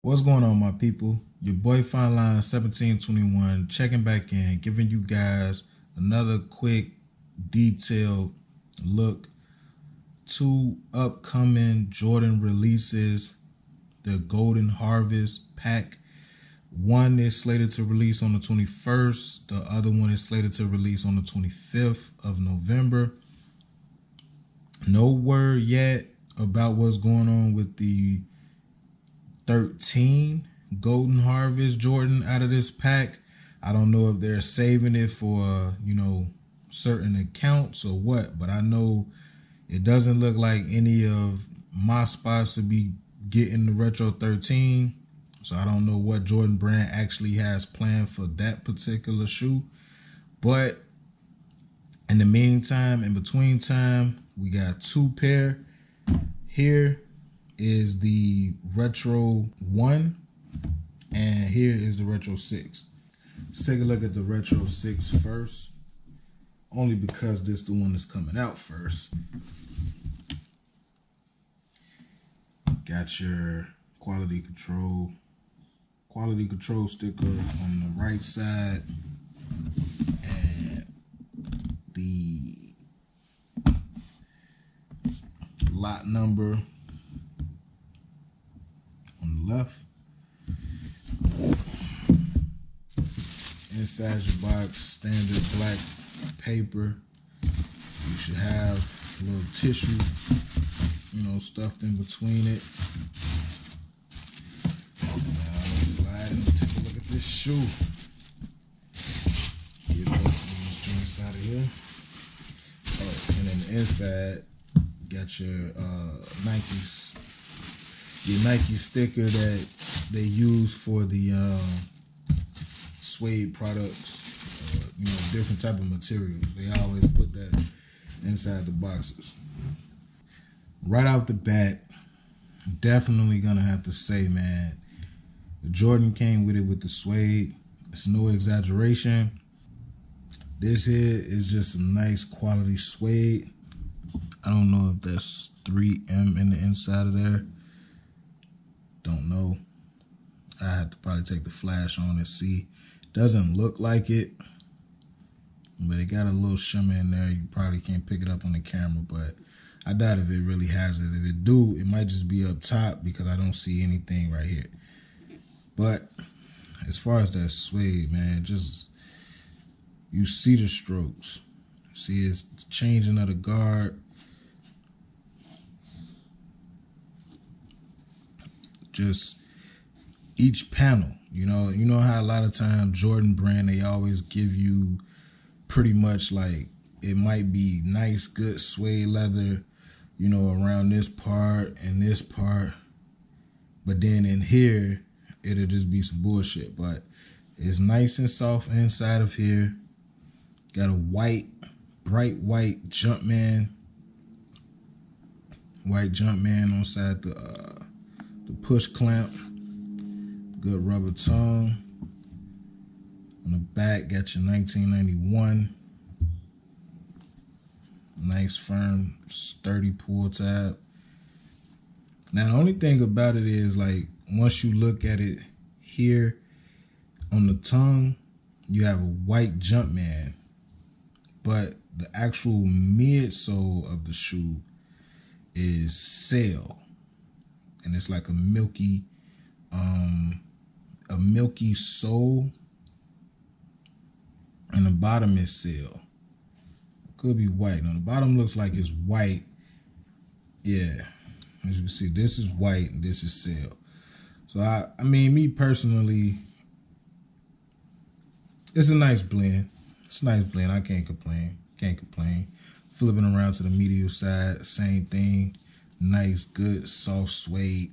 What's going on, my people? Your boy Fineline1721 checking back in, giving you guys another quick, detailed look. 2 upcoming Jordan releases, the Golden Harvest pack. One is slated to release on the 21st. The other one is slated to release on the 25th of November. No word yet about what's going on with the 13 Golden Harvest Jordan out of this pack. I don't know if they're saving it for, certain accounts or what, but I know it doesn't look like any of my spots to be getting the Retro 13. So I don't know what Jordan Brand actually has planned for that particular shoe. But in the meantime, in between time, we got 2 pair. Here is the Retro 1 and here is the Retro 6. Let's take a look at the Retro 6 first, only because this is the one that's coming out first. Got your quality control sticker on the right side and the lot number on the left. Inside your box, standard black paper. You should have a little tissue, stuffed in between it. Let's slide and take a look at this shoe. Get those joints out of here. Oh, and then the inside, got your Nike sticker that they use for the suede products, different type of materials. They always put that inside the boxes. Right out the bat, definitely gonna have to say, man, the Jordan came with it with the suede. It's no exaggeration. This here is just some nice quality suede. I don't know if that's 3M in the inside of there. Don't know. I have to probably take the flash on and see. Doesn't look like it, but it got a little shimmer in there. You probably can't pick it up on the camera, but I doubt if it really has it. If it do, it might just be up top because I don't see anything right here. But as far as that suede, man, just you see the strokes. See, it's changing of the guard. Just each panel, you know how a lot of times Jordan Brand, they always give you pretty much like, it might be nice, good suede leather, around this part and this part. But then in here, it'll just be some bullshit. But it's nice and soft inside of here. Got a bright white Jumpman. White Jumpman on side the push clamp. Good rubber tongue. On the back, got your 1991. Nice, firm, sturdy pull tab. Now, the only thing about it is, like, once you look at it here on the tongue, you have a white Jumpman. But the actual midsole of the shoe is sail. And it's like a milky sole. And the bottom is sail. Could be white. Now the bottom looks like it's white. Yeah. As you can see, this is white and this is sail. So I mean, me personally, it's a nice blend. It's a nice blend. I can't complain. Flipping around to the medial side, same thing. Nice, good, soft suede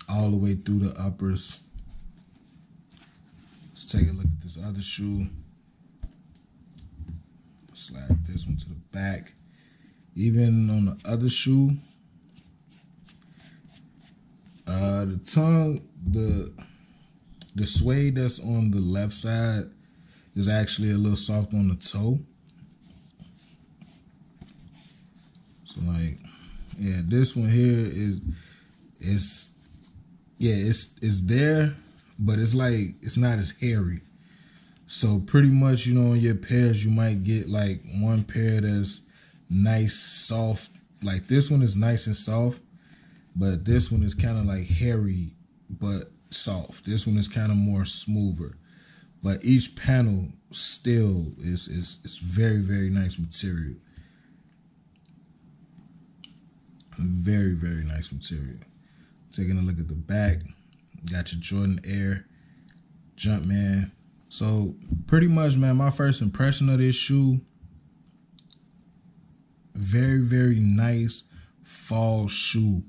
all the way through the uppers. Let's take a look at this other shoe. Slide this one to the back. Even on the other shoe, the tongue, the suede that's on the left side is actually a little soft on the toe. So like, yeah, this one here is yeah, it's there, but it's like it's not as hairy. So pretty much, you know, in your pairs, you might get like one pair that's nice, soft. Like this one is nice and soft, but this one is kind of like hairy, but soft. This one is kind of more smoother. But each panel still is very, very nice material. Very, very nice material. Taking a look at the back, got your Jordan Air Jumpman. So pretty much, man, my first impression of this shoe, very, very nice fall shoe.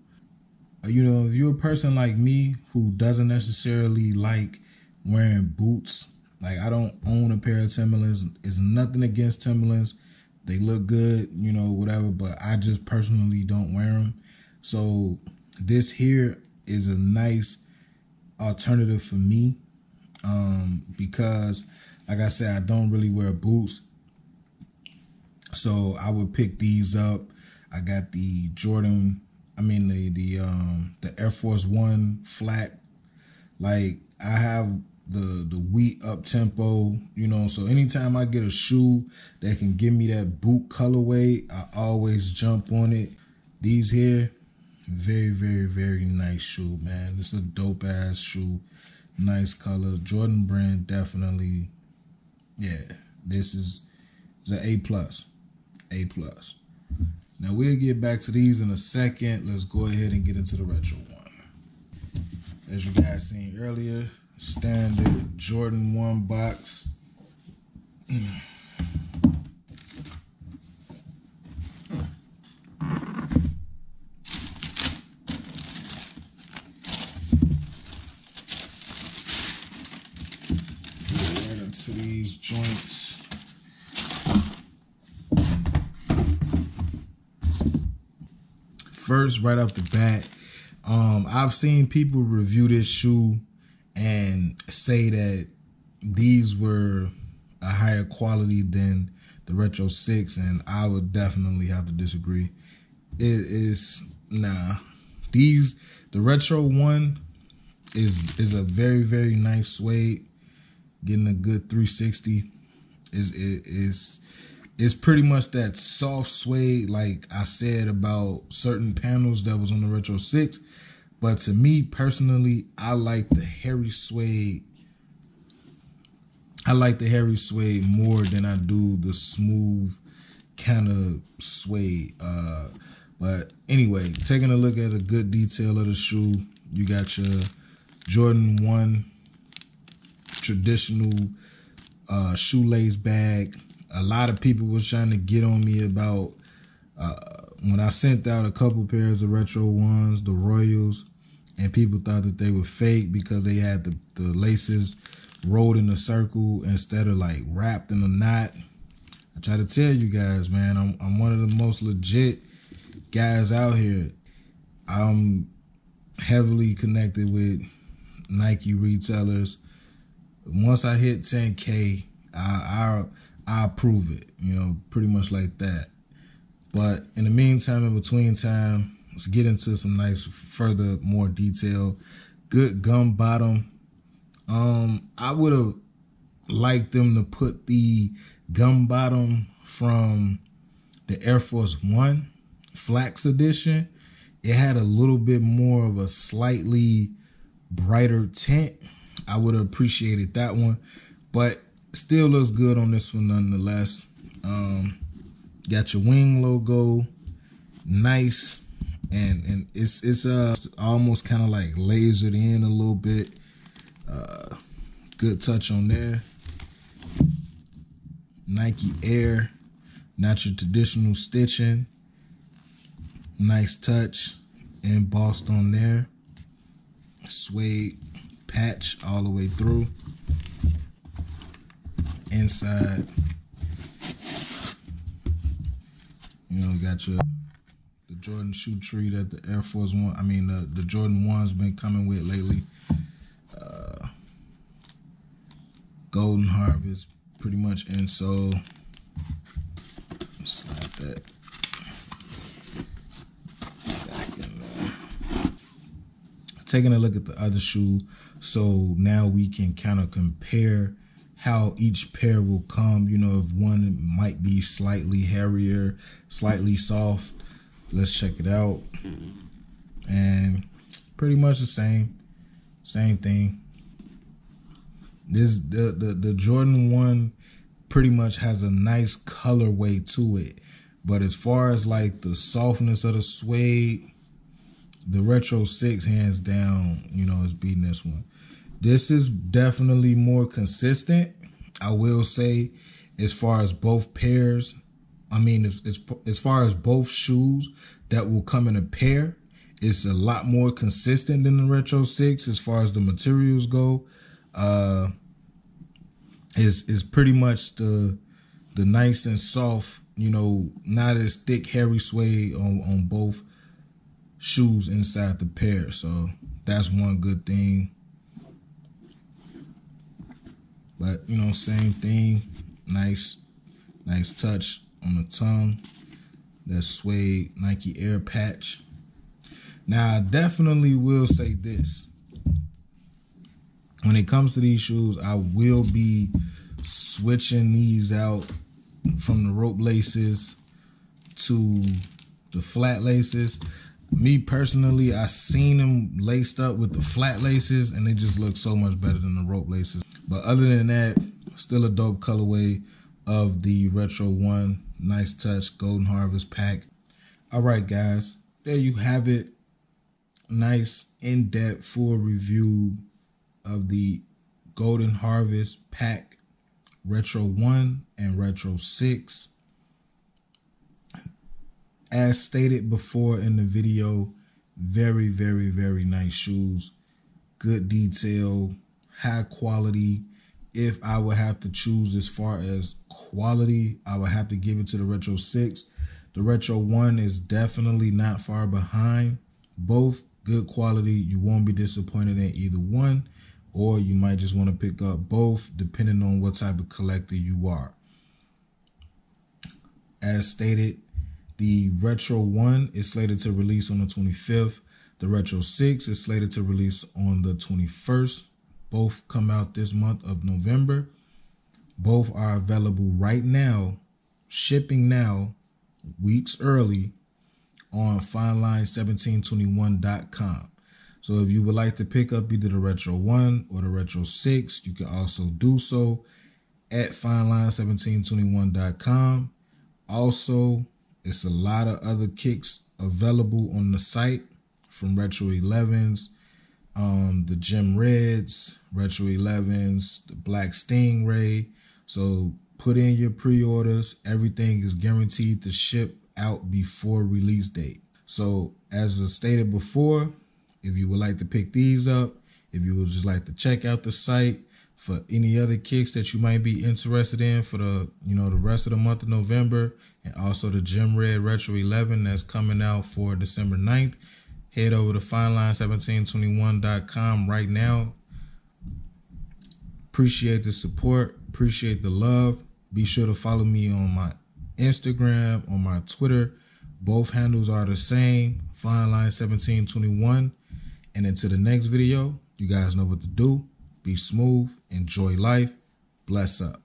You know, if you're a person like me who doesn't necessarily like wearing boots, like I don't own a pair of Timberlands. It's nothing against Timberlands. They look good, you know, whatever, but I just personally don't wear them. So this here is a nice alternative for me. Because like I said, I don't really wear boots, so I would pick these up. I got the Jordan, the Air Force One flat. Like I have the wheat up tempo, you know, so anytime I get a shoe that can give me that boot colorway, I always jump on it. These here, very, very, very nice shoe, man. It's a dope ass shoe. Nice color. Jordan brand, definitely. Yeah, this is an A+. A+. Now we'll get back to these in a second. Let's go ahead and get into the retro one. As you guys seen earlier, standard Jordan 1 box. To these joints. First, right off the bat, I've seen people review this shoe and say that these were a higher quality than the Retro 6, and I would definitely have to disagree. It is nah. The Retro 1 is a very, very nice suede. Getting a good 360 is pretty much that soft suede, like I said about certain panels that was on the Retro 6. But to me personally, I like the hairy suede. I like the hairy suede more than I do the smooth kind of suede. But anyway, taking a look at a good detail of the shoe, you got your Jordan 1 traditional shoelace bag. A lot of people was trying to get on me about when I sent out a couple pairs of Retro 1s, the Royals, and people thought that they were fake because they had the laces rolled in a circle instead of like wrapped in a knot. I try to tell you guys, man, I'm one of the most legit guys out here. I'm heavily connected with Nike retailers. Once I hit 10K, I'll prove it, you know, pretty much like that. But in the meantime, in between time, let's get into some nice, further, more detail. Good gum bottom. I would have liked them to put the gum bottom from the Air Force One Flax Edition. It had a little bit more of a slightly brighter tint. I would have appreciated that one, but still looks good on this one nonetheless. Got your wing logo, nice, and it's almost kind of like lasered in a little bit. Good touch on there. Nike Air, not your traditional stitching. Nice touch, embossed on there. Suede patch all the way through. Inside, you know, got the Jordan shoe tree that the Air Force One, the Jordan 1's been coming with lately. Golden Harvest, pretty much insole. Slide that back in there. taking a look at the other shoe, so now we can kind of compare how each pair will come. You know, if one might be slightly hairier, slightly soft. Let's check it out. And pretty much the same thing. This the Jordan 1 pretty much has a nice colorway to it, but as far as like the softness of the suede, the Retro 6 hands down, you know, is beating this one. This is definitely more consistent, I will say, as far as both pairs. I mean, as far as both shoes that will come in a pair, it's a lot more consistent than the Retro 6 as far as the materials go. Is pretty much the nice and soft, you know, not as thick, hairy suede on both shoes inside the pair. So that's one good thing. But, you know, same thing. Nice touch on the tongue. That suede Nike Air patch. Now, I definitely will say this. When it comes to these shoes, I will be switching these out from the rope laces to the flat laces. Me personally, I seen them laced up with the flat laces and they just look so much better than the rope laces. But other than that, still a dope colorway of the Retro 1. Nice touch, Golden Harvest pack. All right, guys, there you have it. Nice, in-depth, full review of the Golden Harvest pack, Retro 1 and Retro 6. As stated before in the video, very, very, very nice shoes. Good detail, high quality. If I would have to choose as far as quality, I would have to give it to the Retro 6. The Retro 1 is definitely not far behind. Both good quality. You won't be disappointed in either one, or you might just want to pick up both depending on what type of collector you are. As stated, the Retro 1 is slated to release on the 25th. The Retro 6 is slated to release on the 21st. Both come out this month of November. Both are available right now, shipping now, weeks early, on FineLine1721.com. So if you would like to pick up either the Retro 1 or the Retro 6, you can also do so at FineLine1721.com. Also, it's a lot of other kicks available on the site, from Retro 11s, the Gem Reds, Retro 11s, the Black Stingray. So put in your pre-orders. Everything is guaranteed to ship out before release date. So as was stated before, if you would like to pick these up, if you would just like to check out the site for any other kicks that you might be interested in for the, you know, the rest of the month of November, and also the Gem Red Retro 11 that's coming out for December 9th, head over to FineLine1721.com right now. Appreciate the support. Appreciate the love. Be sure to follow me on my Instagram, on my Twitter. Both handles are the same, FineLine1721. And until the next video, you guys know what to do. Be smooth. Enjoy life. Bless up.